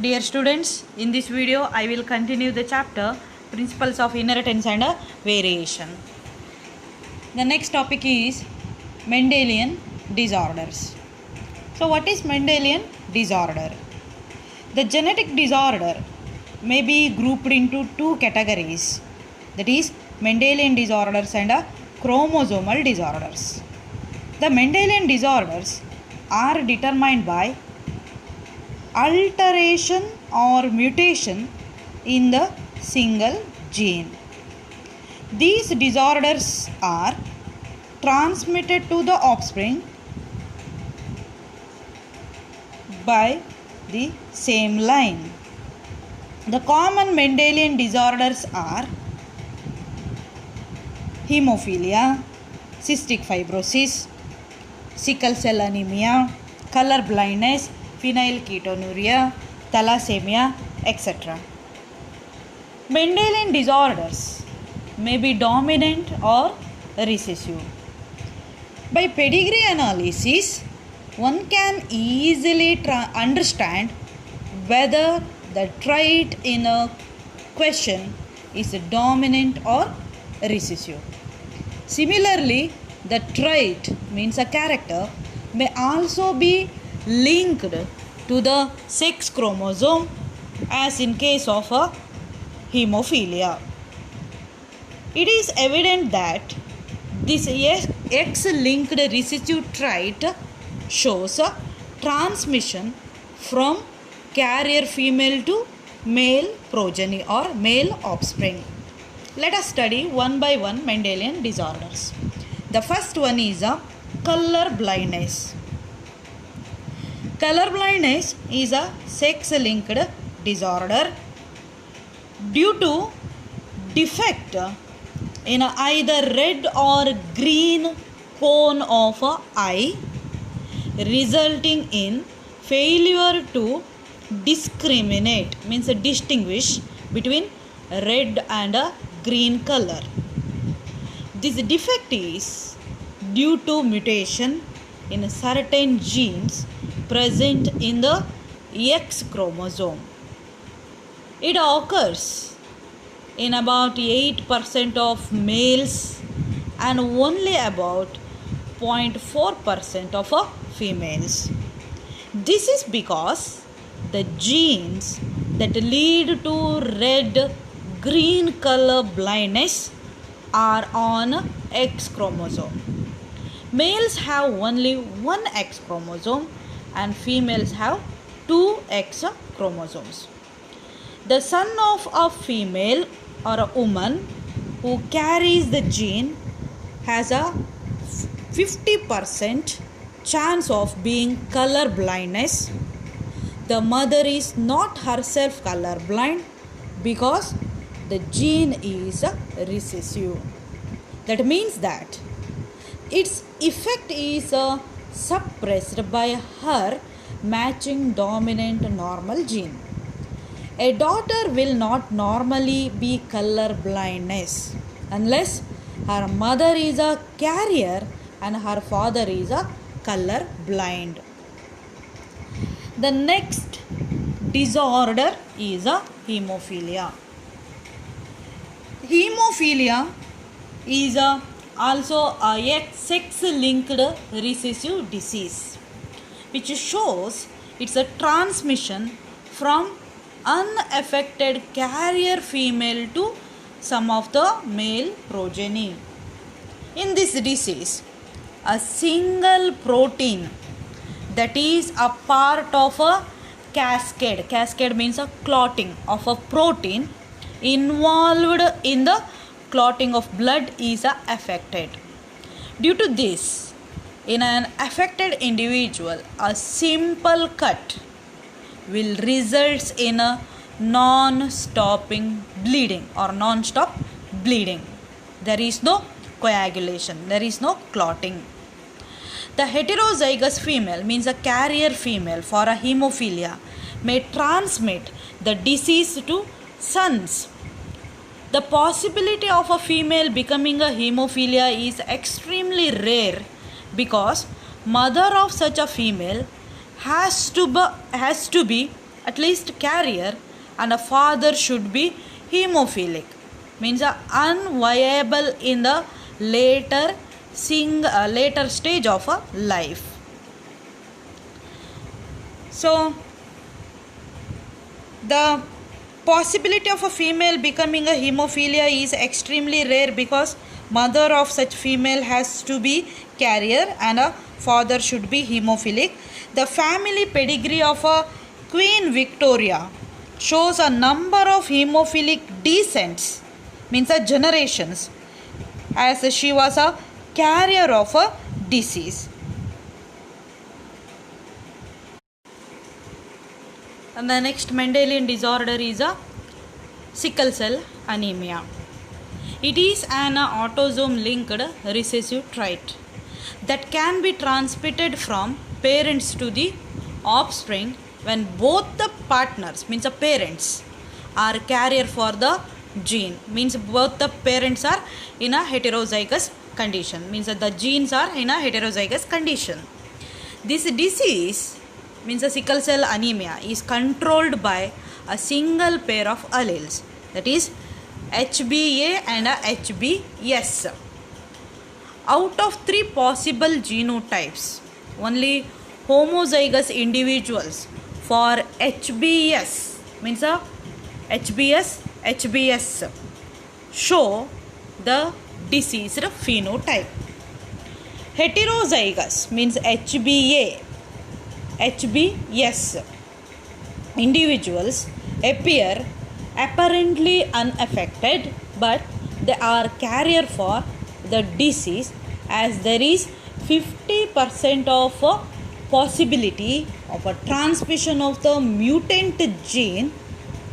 Dear students, in this video I will continue the chapter Principles of Inheritance and Variation. The next topic is Mendelian disorders. So what is Mendelian disorder? The genetic disorder may be grouped into two categories, that is Mendelian disorders and chromosomal disorders. The Mendelian disorders are determined by alteration or mutation in the single gene. These disorders are transmitted to the offspring by the same line. The common Mendelian disorders are hemophilia, cystic fibrosis, sickle cell anemia, color blindness, phenylketonuria, thalassemia, etc. Mendelian disorders may be dominant or recessive. By pedigree analysis, one can easily understand whether the trait in a question is dominant or recessive. Similarly, the trait means a character may also be linked to the sex chromosome, as in case of a hemophilia. It is evident that this X-linked recessive trait shows a transmission from carrier female to male progeny or male offspring. Let us study one by one Mendelian disorders. The first one is a color blindness. Color blindness is a sex-linked disorder due to defect in either red or green cone of an eye, resulting in failure to discriminate, means distinguish between red and green color. This defect is due to mutation in certain genes present in the X chromosome. It occurs in about 8% of males and only about 0.4% of females. This is because the genes that lead to red-green color blindness are on X chromosome. Males have only one X chromosome and females have two X chromosomes. The son of a female or a woman who carries the gene has a 50% chance of being color blindness. The mother is not herself color blind because the gene is recessive. That means that its effect is suppressed by her matching dominant normal gene. A daughter will not normally be color blindness unless her mother is a carrier and her father is a color blind. The next disorder is a hemophilia. Hemophilia is also a sex-linked recessive disease, which shows it's a transmission from unaffected carrier female to some of the male progeny. In this disease, a single protein that is a part of a cascade means a clotting of a protein involved in the clotting of blood is affected. Due to this, in an affected individual, a simple cut will result in a non-stopping bleeding or non-stop bleeding. There is no coagulation, there is no clotting. The heterozygous female means a carrier female for a hemophilia may transmit the disease to sons. The possibility of a female becoming a hemophilia is extremely rare because mother of such a female has to be at least carrier, and a father should be hemophilic, means unviable in the later stage of a life. So the possibility of a female becoming a hemophilia is extremely rare because mother of such female has to be carrier and a father should be hemophilic. The family pedigree of a Queen Victoria shows a number of hemophilic descents, means a generations, as she was a carrier of a disease. And the next Mendelian disorder is a sickle cell anemia. It is an autosome linked recessive trait that can be transmitted from parents to the offspring when both the partners, means the parents, are carrier for the gene, means both the parents are in a heterozygous condition, means that the genes are in a heterozygous condition. This disease, means a sickle cell anemia, is controlled by a single pair of alleles, that is HbA and HbS. Out of 3 possible genotypes, only homozygous individuals for HbS, means a HbS show the diseased phenotype. Heterozygous, means HbA, HbS individuals appear apparently unaffected, but they are carrier for the disease, as there is 50% of a possibility of a transmission of the mutant gene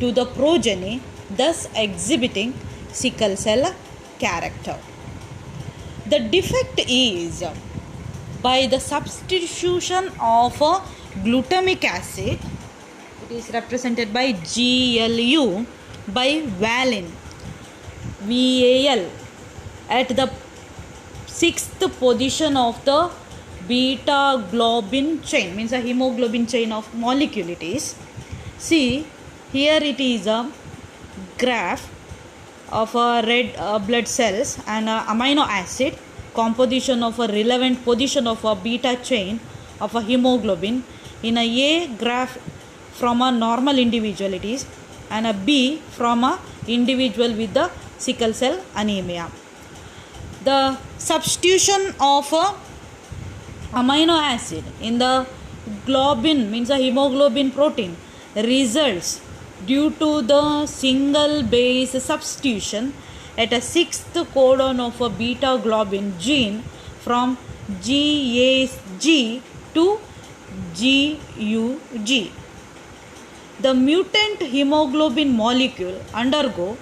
to the progeny, thus exhibiting sickle cell character. The defect is by the substitution of a glutamic acid, it is represented by GLU, by valine, VAL, at the 6th position of the beta globin chain, means a hemoglobin chain of molecule it is. See, here it is a graph of a red blood cells and amino acid composition of a relevant position of a beta chain of a hemoglobin. In a graph from a normal individual it is, and a B from a individual with the sickle cell anemia. The substitution of a amino acid in the globin, means a hemoglobin protein, results due to the single base substitution at a 6th codon of a beta globin gene from GAG to GUG. The mutant hemoglobin molecule undergo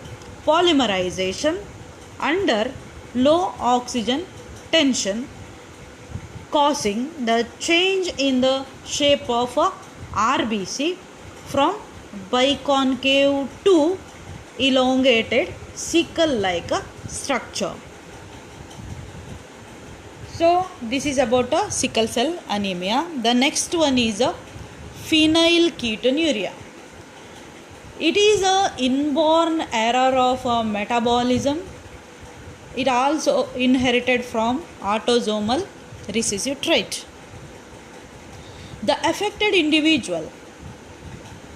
polymerization under low oxygen tension, causing the change in the shape of a RBC from biconcave to elongated sickle-like structure. So this is about a sickle cell anemia. The next one is a phenylketonuria. It is an inborn error of metabolism. It also inherited from autosomal recessive trait. The affected individual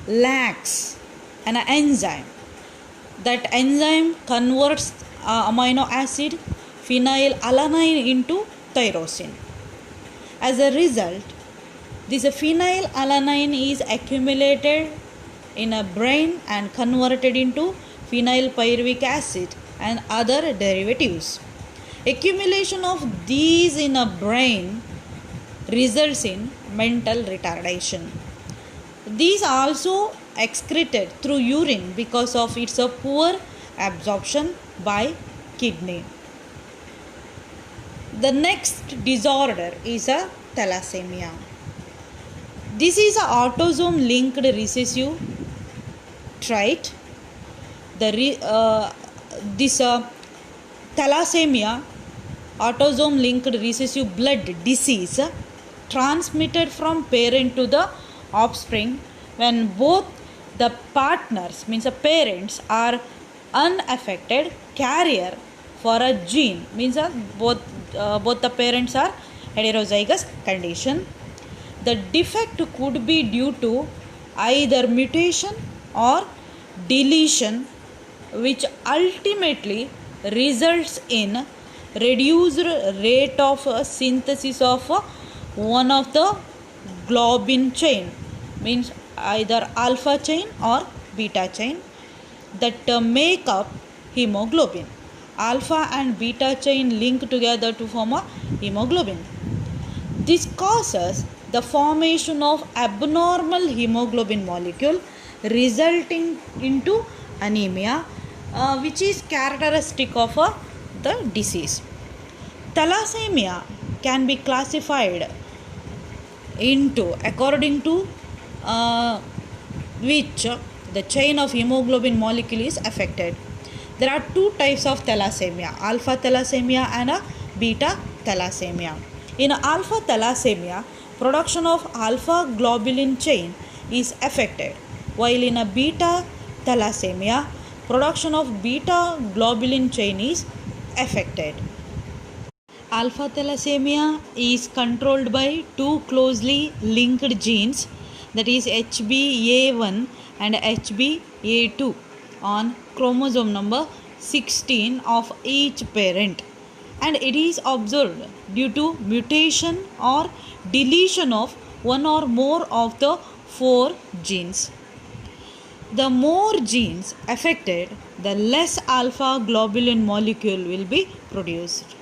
lacks an enzyme. That enzyme converts amino acid phenylalanine into tyrosine. As a result, this phenylalanine is accumulated in a brain and converted into phenylpyruvic acid and other derivatives. Accumulation of these in a brain results in mental retardation. These are also excreted through urine because of its poor absorption by kidney. The next disorder is a thalassemia. This is an autosome linked recessive trait. This thalassemia, autosome linked recessive blood disease, transmitted from parent to the offspring when both the partners, means the parents, are unaffected carrier for a gene, means both the parents are heterozygous condition. The defect could be due to either mutation or deletion, which ultimately results in reduced rate of synthesis of one of the globin chain, means either alpha chain or beta chain, that make up hemoglobin. Alpha and beta chain link together to form a hemoglobin. This causes the formation of abnormal hemoglobin molecule, resulting into anemia, which is characteristic of the disease. Thalassemia can be classified into according to which the chain of hemoglobin molecule is affected. There are two types of thalassemia, alpha thalassemia and a beta thalassemia. In alpha thalassemia, production of alpha globulin chain is affected, while in a beta thalassemia, production of beta globulin chain is affected. Alpha thalassemia is controlled by two closely linked genes, that is HBA1 and HBA2 on chromosome number 16 of each parent, and it is observed due to mutation or deletion of one or more of the four genes. The more genes affected, the less alpha globulin molecule will be produced.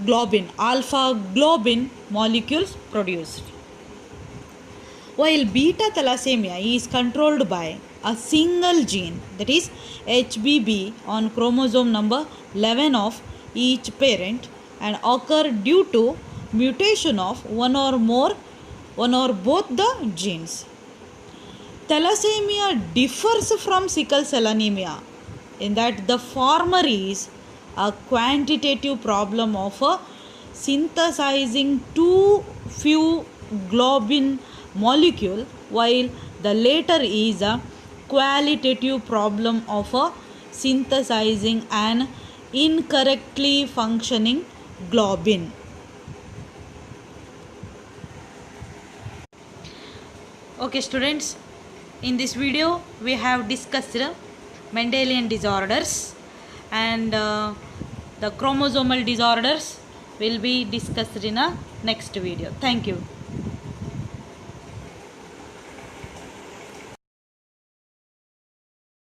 Alpha globin molecules produced. While beta thalassemia is controlled by a single gene, that is HBB on chromosome number 11 of each parent, and occur due to mutation of one or both the genes. Thalassemia differs from sickle cell anemia in that the former is a quantitative problem of synthesizing too few globin molecule, while the latter is a qualitative problem of synthesizing an incorrectly functioning globin. Okay students, in this video we have discussed Mendelian disorders, and the chromosomal disorders will be discussed in a next video. Thank you.